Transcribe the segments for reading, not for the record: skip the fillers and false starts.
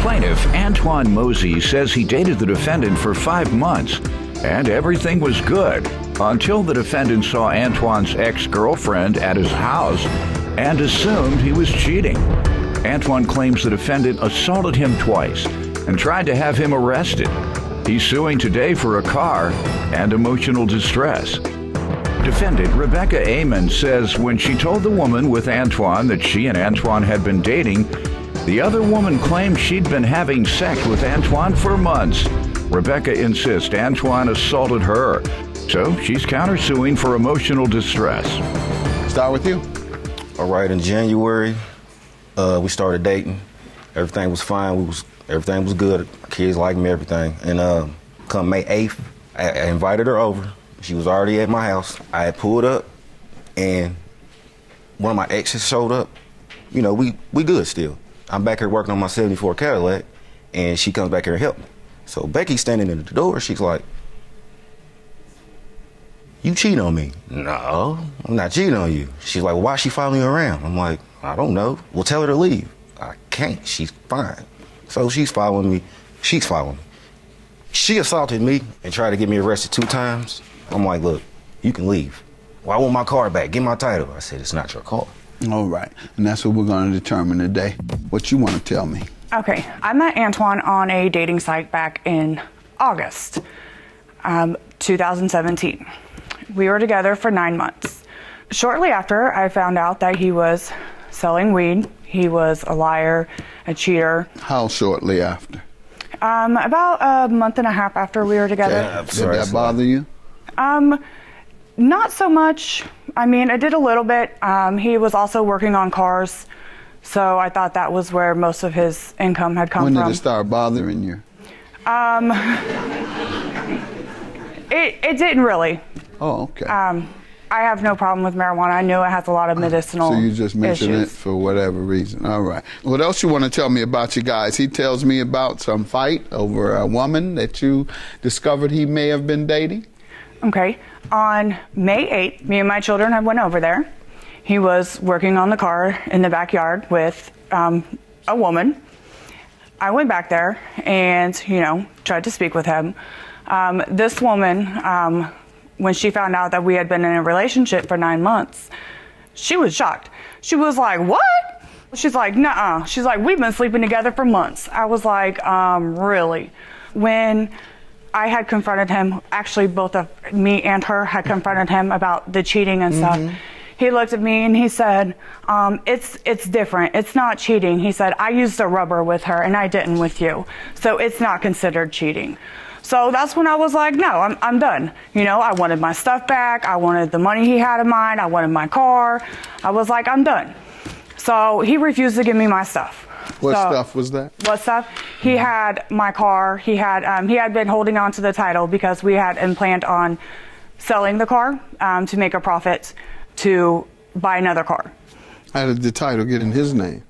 Plaintiff Antoine Mosey says he dated the defendant for 5 months, and everything was good until the defendant saw Antoine's ex-girlfriend at his house and assumed he was cheating. Antoine claims the defendant assaulted him twice and tried to have him arrested. He's suing today for a car and emotional distress. Defendant Rebecca Amon says when she told the woman with Antoine that she and Antoine had been dating, the other woman claimed she'd been having sex with Antoine for months. Rebecca insists Antoine assaulted her, so she's countersuing for emotional distress. Start with you. All right, in January, we started dating. Everything was fine. Everything was good. Kids liked me, everything. And come May 8th, I invited her over. She was already at my house. I had pulled up, and one of my exes showed up. You know, we good still. I'm back here working on my 74 Cadillac, and she comes back here and help me. So Becky's standing in the door. She's like, "You cheating on me?" "No, I'm not cheating on you." She's like, "Well, why is she following you around?" I'm like, "I don't know." "Well, tell her to leave." "I can't. She's fine." So she's following me. She's following me. She assaulted me and tried to get me arrested 2 times. I'm like, "Look, you can leave." "Well, I want my car back. Get my title." I said, "It's not your car." All right, and that's what we're going to determine today. What you want to tell me? Okay, I met Antoine on a dating site back in August 2017. We were together for 9 months. Shortly after, I found out that he was selling weed. He was a liar, a cheater. How shortly after? About a month and a half after we were together. Yeah, I'm Did sorry, that bother you? Not so much. I mean, I did a little bit. He was also working on cars, so I thought that was where most of his income had come When from. did it start bothering you? It didn't really. Oh, okay. I have no problem with marijuana. I know it has a lot of medicinal So you just mentioned issues. it for whatever reason. All right. What else you want to tell me about you guys? He tells me about some fight over a woman that you discovered he may have been dating. Okay. On May 8th, me and my children had went over there. He was working on the car in the backyard with a woman. I went back there and, tried to speak with him. This woman, when she found out that we had been in a relationship for 9 months, she was shocked. She was like, "What?" She's like, "Nuh-uh." She's like, "We've been sleeping together for months." I was like, really? When I had confronted him, actually both of me and her had confronted him about the cheating and stuff. He looked at me and he said, it's different. It's not cheating. He said, "I used a rubber with her and I didn't with you. So it's not considered cheating." So that's when I was like, no, I'm done. I wanted my stuff back. I wanted the money he had in mind. I wanted my car. I was like, I'm done. So he refused to give me my stuff. What stuff was that? What stuff? He had my car. He had been holding on to the title because we had planned on selling the car to make a profit to buy another car. How did the title get in his name?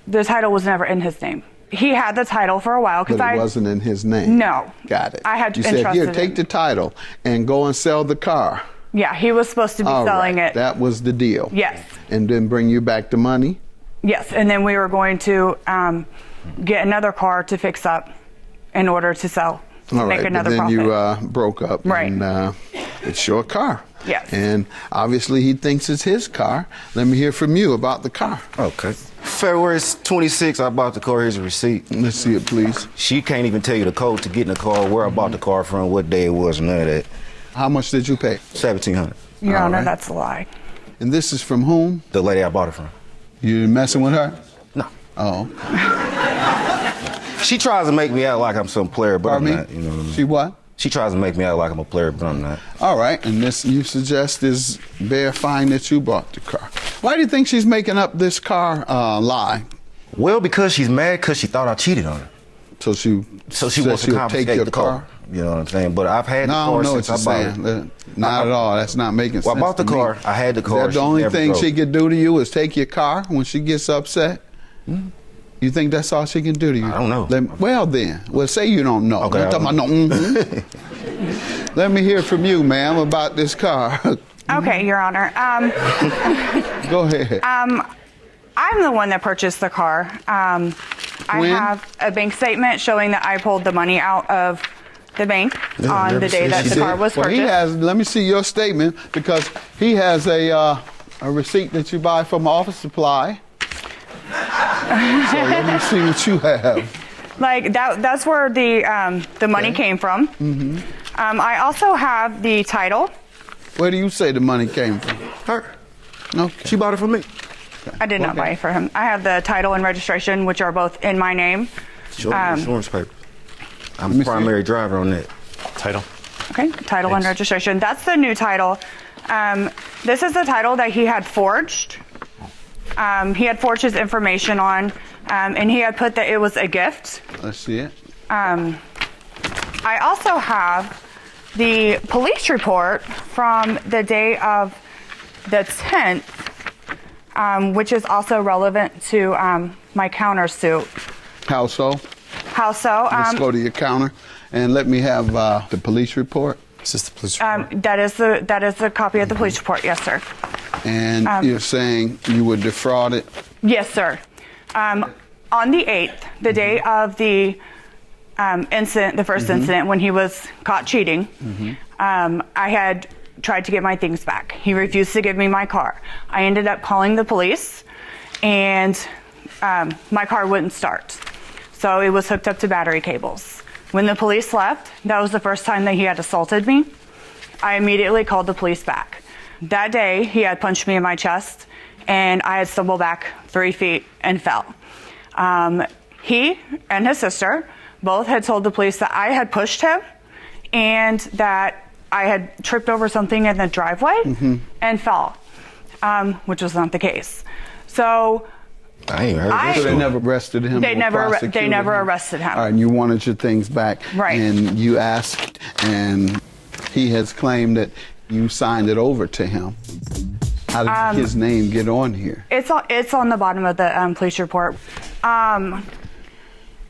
The title was never in his name. He had the title for a while But it wasn't in his name. No. Got it. I had You said, entrusted "Here, take him. the title and go and sell the car." Yeah, he was supposed to be All selling right. it. That was the deal. Yes. And then bring you back the money? Yes, and then we were going to get another car to fix up in order to sell, to All make right, another but then profit. you broke up. Right. And it's your car. Yes. And obviously he thinks it's his car. Let me hear from you about the car. Okay. February 26th, I bought the car. Here's a receipt. Let's see it, please. She can't even tell you the code to get in the car, where I bought the car from, what day it was, none of that. How much did you pay? $1,700. Your All Honor, right. that's a lie. And this is from whom? The lady I bought it from. You messing with her? No. Oh. She tries to make me out like I'm some player, but Pardon I'm me? not. You know what I mean? She what? She tries to make me out like I'm a player, but I'm not. All right, and this you suggest is verifying that you bought the car. Why do you think she's making up this car lie? Well, because she's mad because she thought I cheated on her. So she So she says wants to she'll confiscate take your the car. You know what I'm saying? But I've had the No, I car don't know what since you're I bought saying. it. Not at all. That's not making Well, sense. I bought the to me. car. I had the Is car. that the She only never thing drove. she could do to you is take your car when she gets upset? You think that's all she can do to you? I don't know. Well then, say you don't know. Okay, I'm talking about no. Let me hear from you, ma'am, about this car. Okay, Your Honor. Go ahead. I'm the one that purchased the car. I When? have a bank statement showing that I pulled the money out of the bank on the day that the car was Well, purchased. he has. Let me see your statement because he has a receipt that you buy from Office Supply. So let me see what you have. Like that's where the money came from. Mm-hmm. I also have the title. Where do you say the money came from? Her. Okay. She bought it from me. I did not buy it for him. I have the title and registration, which are both in my name. Show me the insurance paper. I'm the primary driver on that. Title. Okay, title and registration. That's the new title. This is the title that he had forged. He had forged his information on, and he had put that it was a gift. Let's see it. I also have the police report from the day of the 10th, which is also relevant to my countersuit. How so? How so? Let's go to your counter and let me have the police report. Is this the police report? That is the copy of the police report. Yes, sir. And you're saying you were defrauded? Yes, sir. On the 8th, the day of the incident, the 1st incident when he was caught cheating, I had tried to get my things back. He refused to give me my car. I ended up calling the police, and my car wouldn't start. So it was hooked up to battery cables. When the police left, that was the first time that he had assaulted me. I immediately called the police back. That day, he had punched me in my chest, and I had stumbled back 3 feet and fell. He and his sister both had told the police that I had pushed him and that I had tripped over something in the driveway and fell, which was not the case. So I ain't heard that. So they never arrested him? They or never prosecuted him? arrested him. All right, and you wanted your things back. Right. And you asked, and he has claimed that you signed it over to him. How did his name get on here? It's on the bottom of the police report.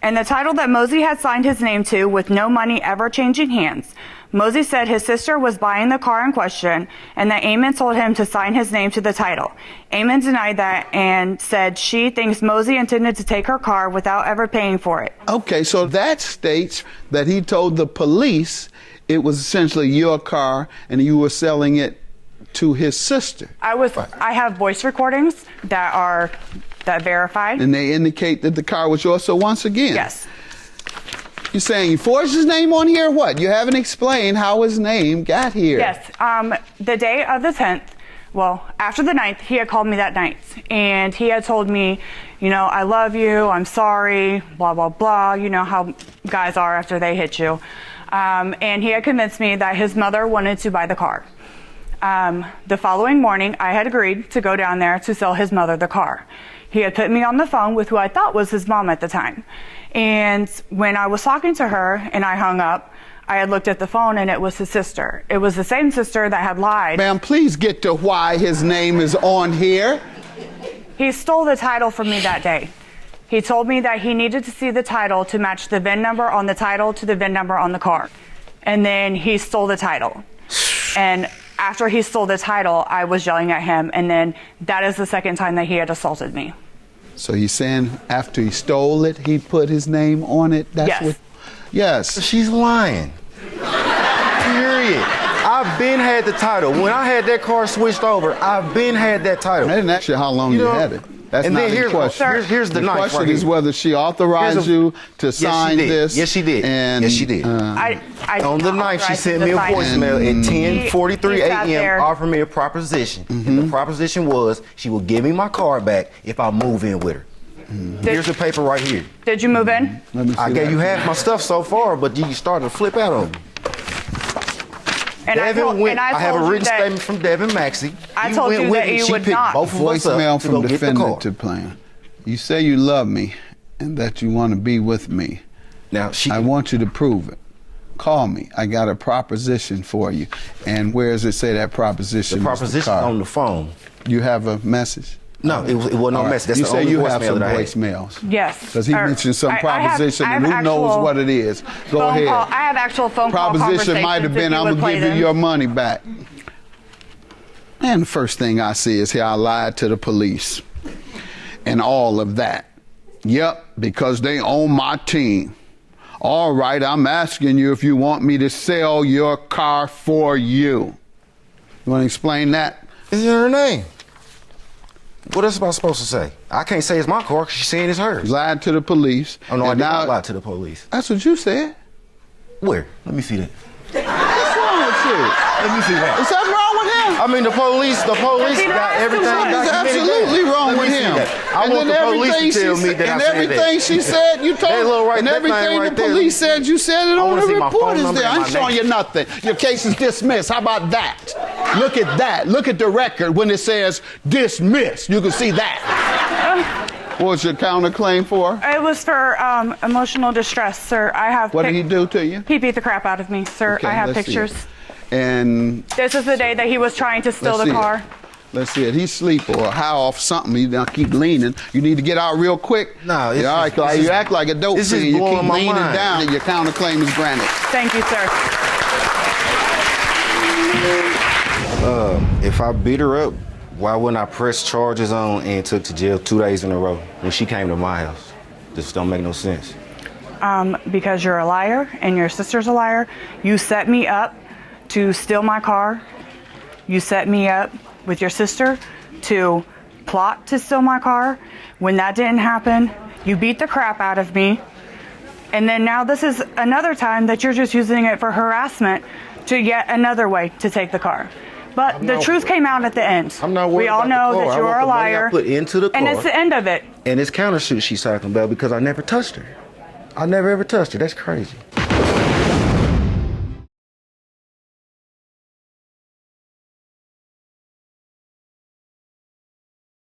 And the title that Mosey had signed his name to with no money ever changing hands. Mosey said his sister was buying the car in question and that Eamon told him to sign his name to the title. Eamon denied that and said she thinks Mosey intended to take her car without ever paying for it. Okay, so that states that he told the police it was essentially your car and you were selling it to his sister. I have voice recordings that verified. And they indicate that the car was yours. So once again, Yes. you're saying you forged his name on here? What? You haven't explained how his name got here. Yes. The day of the 10th, well, after the 9th, he had called me that night. And he had told me, I love you, I'm sorry, blah, blah, blah. You know how guys are after they hit you. And he had convinced me that his mother wanted to buy the car. The following morning, I had agreed to go down there to sell his mother the car. He had put me on the phone with who I thought was his mom at the time. And when I was talking to her and I hung up, I had looked at the phone and it was his sister. It was the same sister that had lied. Ma'am, please get to why his name is on here. He stole the title from me that day. He told me that he needed to see the title to match the VIN number on the title to the VIN number on the car. And then he stole the title. And after he stole the title, I was yelling at him, and then that is the second time that he had assaulted me. So you're saying after he stole it, he put his name on it? That's Yes. What, yes. She's lying. Period. I've been had the title. When I had that car switched over, I've been had that title. I didn't ask you how long you had it. That's and not then the here's, question. here's the the knife question right is here. whether she authorized you to sign this. Yes, she did. And, yes, she did. I On did the not night, she authorize sent him me a to sign it. voicemail at 10:43 He sat a.m. there. offering me a proposition. And the proposition was she will give me my car back if I move in with her. Here's the paper right here. Did you move in? Let me see I gave that. you half my stuff so far, but you started to flip out on me. And I have a told you written that- statement from Devin Maxey. I He told went you with that me. you She would picked not. both of us up Voicemail to go from get the car. defendant to plan. You say you love me and that you want to be with me. Now she. I want you to prove it. Call me. I got a proposition for you. And where does it say that proposition? The proposition Mr. Carr? on the phone. You have a message? No, it wasn't no All right. message. That's you the say only you have voicemail some that I had. voicemails. Yes. Because he Or- mentioned some I have- proposition, I have and who knows actual what it is. Go phone ahead. call- I have actual phone call Proposition might have conversations been, if you I'm would going to play give you them. your money back. And the first thing I see is here I lied to the police and all of that. Yep, because they own my team. All right, I'm asking you if you want me to sell your car for you. You want to explain that? Is it her name? What else am I supposed to say? I can't say it's my car because she's saying it's hers. Lied to the police. Oh, no, I and did not lie to the police. That's what you said. Where? Let me see that. What's wrong with you? Let me see that. Is something wrong with him? I mean, the police got everything There's documented. absolutely wrong Let with me see him. that. I want the police to tell me that I said everything that. she said, you told That little right- and that everything thing right the there. police said, you said it I on wanna the see my report phone is number there. and I'm my showing name. you nothing. Your case is dismissed. How about that? Look at that. Look at the record when it says dismissed. You can see that. What's your counterclaim for? It was for emotional distress, sir. I have. What did he do to you? He beat the crap out of me, sir. Okay, I have let's see pictures. it. And This is the day that he was trying to steal let's the see it. car. Let's see it. He's asleep or high off something. You now keep leaning. You need to get out real quick. No, it's yeah, all right, just- you act like a dope it's just fiend. You blowing keep my leaning mind. down and your counterclaim is granted. Thank you, sir. If I beat her up, why wouldn't I press charges on and took to jail 2 days in a row when she came to my house? This don't make no sense. Because you're a liar and your sister's a liar. You set me up to steal my car. You set me up with your sister to plot to steal my car. When that didn't happen, you beat the crap out of me. And then now this is another time that you're just using it for harassment to yet another way to take the car. But the truth came out at the end. I'm not worried We all about know the car. that I you want are a the money I liar. put into the And car. it's the end of it. And it's countersuit she's talking about because I never touched her. I never ever touched her. That's crazy.